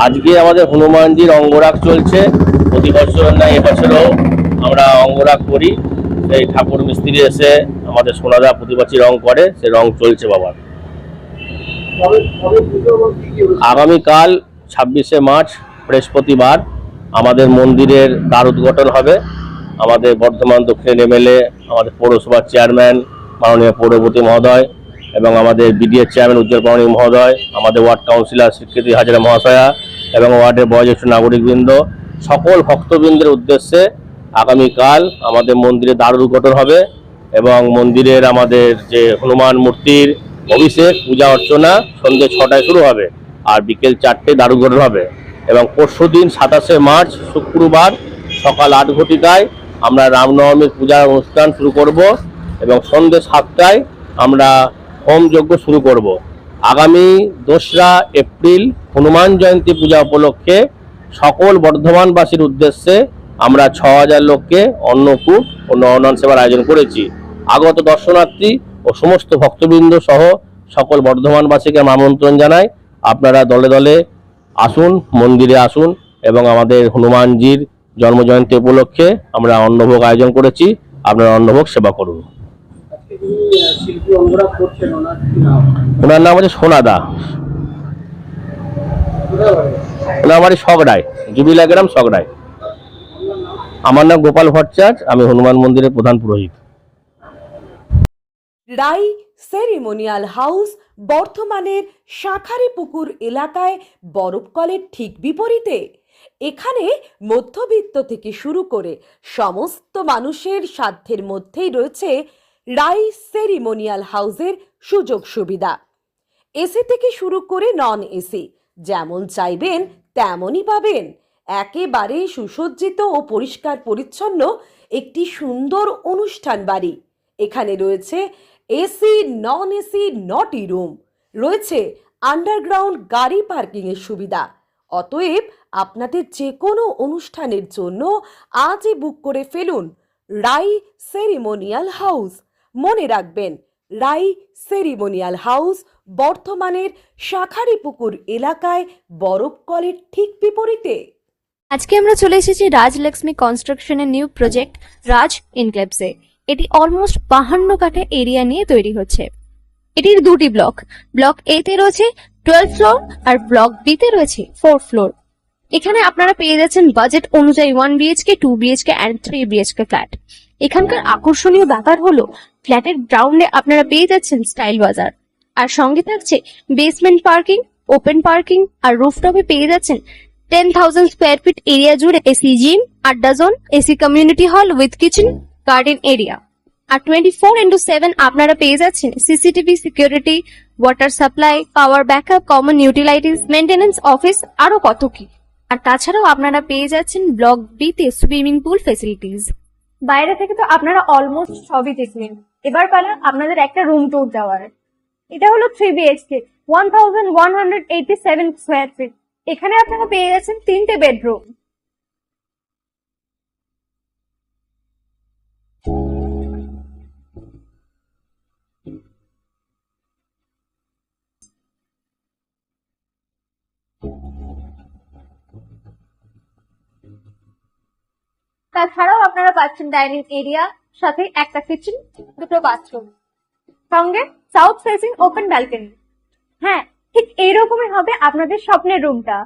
আজকে আমাদের হনুমানজির অঙ্গরাগ চলছে। প্রতি বছর নয়, এবছরও আমরা অঙ্গরাগ করি। সেই ঠাকুর মিস্ত্রি এসে আমাদের সোনাদা প্রতি বছর রং করে, সে রং চলছে বাবার। আগামীকাল 26শে মার্চ বৃহস্পতিবার আমাদের মন্দিরের দ্বার উদ্ঘাটন হবে। আমাদের বর্ধমান দক্ষিণ এমএলএ, আমাদের পৌরসভার চেয়ারম্যান মাননীয় পৌরপতি মহোদয় এবং আমাদের বিডিএর চেয়ারম্যান উজ্জ্বল প্রামাণিক মহোদয়, আমাদের ওয়ার্ড কাউন্সিলর স্বীকৃতি হাজরা মহাশয়া এবং ওয়ার্ডের বয়োজ্যেষ্ঠ নাগরিকবৃন্দ, সকল ভক্তবৃন্দের উদ্দেশ্যে আগামীকাল আমাদের মন্দিরে দ্বার উদ্ঘাটন হবে এবং মন্দিরের আমাদের যে হনুমান মূর্তির অভিষেক পূজা অর্চনা সন্ধ্যে 6টায় শুরু হবে আর বিকেল 4টে দ্বার উদ্ঘাটন হবে। এবং পরশুদিন 27শে মার্চ শুক্রবার সকাল 8 ঘটিকায় আমরা রামনবমীর পূজার অনুষ্ঠান শুরু করব এবং সন্ধ্যে 7টায় আমরা হোম যজ্ঞ শুরু করব। আগামী 2রা এপ্রিল হনুমান জয়ন্তী পূজা উপলক্ষে সকল বর্ধমানবাসীর উদ্দেশ্যে আমরা 6000 লোককে অন্নকূট ও নরনারায়ণ সেবার আয়োজন করেছি। আগত দর্শনার্থী ও সমস্ত ভক্তবৃন্দ সহ সকল বর্ধমানবাসীকে আমন্ত্রণ জানাই, আপনারা দলে দলে আসুন, মন্দিরে আসুন এবং আমাদের হনুমানজির জন্মজয়ন্তী উপলক্ষে আমরা অন্নভোগ আয়োজন করেছি, আপনারা অন্নভোগ সেবা করুন। ওনার নাম হচ্ছে সোনাদা, ওনার বাড়ি সগড়ায়, জুবিলা গ্রাম সগড়ায়। আমার নাম গোপাল ভট্টাচার্য, আমি হনুমান মন্দিরের প্রধান পুরোহিত। রাই সেরিমোনিয়াল হাউস বর্ধমানের শাঁখারীপুকুর এলাকায় বরফকলের ঠিক বিপরীতে। এখানে মধ্যবিত্ত থেকে শুরু করে সমস্ত মানুষের সাধ্যের মধ্যেই রয়েছে রাই সেরিমোনিয়াল হাউসের সুযোগ সুবিধা। এসি থেকে শুরু করে নন এসি যেমন চাইবেন তেমনই পাবেন। একেবারে সুসজ্জিত ও পরিষ্কার পরিচ্ছন্ন একটি সুন্দর অনুষ্ঠান বাড়ি। এখানে রয়েছে এসি, নন এসি, নটি রুম, রয়েছে আন্ডারগ্রাউন্ড গাড়ি পার্কিং এর সুবিধা। অতএব আপনাদের যে কোনো অনুষ্ঠানের জন্য আজই বুক করে ফেলুন রাই সেরিমোনিয়াল হাউস। মনে রাখবেন, রাই সেরিমোনিয়াল হাউস বর্ধমানের শাঁখারীপুকুর এলাকায় বরফকলের ঠিক বিপরীতে। আজকে আমরা চলে এসেছি রাজলক্ষ্মী কনস্ট্রাকশনের নিউ প্রজেক্ট রাজ ইনক্লেভসে। এটি অলমোস্ট 52 কাঠা এরিয়া নিয়ে তৈরি হচ্ছে। এটির দুটি ব্লক, ব্লক এ তে রয়েছে 12 ফ্লোর আর ব্লক বি তে রয়েছে 4 ফ্লোর। এখানে আপনারা পেয়ে যাচ্ছেন বাজেট অনুযায়ী 1 BHK, 2 BHK and 3 BHK flat. এখানকার আকর্ষণীয় ব্যাপার হলো ফ্ল্যাটের গ্রাউন্ডে আপনারা পেয়ে যাচ্ছেন স্টাইল বাজার, আর সঙ্গে থাকছে বেসমেন্ট পার্কিং, ওপেন পার্কিং, আর রুফটপে পেয়ে যাচ্ছেন 10,000 স্কোয়ার ফিট এরিয়া জুড়ে এসি জিম, আড্ডা zone, AC community hall with kitchen, garden area. আর 24/7 আপনারা পেয়ে যাচ্ছেন CCTV security, water supply, power backup, common utilities, maintenance office, আরো কত কি। আর তাছাড়াও আপনারা পেয়ে যাচ্ছেন ব্লক বি তে সুইমিং পুল ফেসিলিটিস। বাইরে থেকে তো আপনারা অলমোস্ট সবই দেখলেন, এবার পালা আপনাদের একটা রুম ট্যুর দেওয়ার। এটা হলো 3 বিএইচকে, 1187 স্কোয়ার ফিট। এখানে আপনারা পেয়ে যাচ্ছেন 3টে বেডরুম। তাছাড়াও আপনারা পাচ্ছেন ডাইনিং এরিয়া, সাথে একটা কিচেন, 2টো বাথরুম, সঙ্গে সাউথ ফেসিং ওপেন ব্যালকনি। হ্যাঁ, ঠিক এইরকমই হবে আপনাদের স্বপ্নের রুমটা।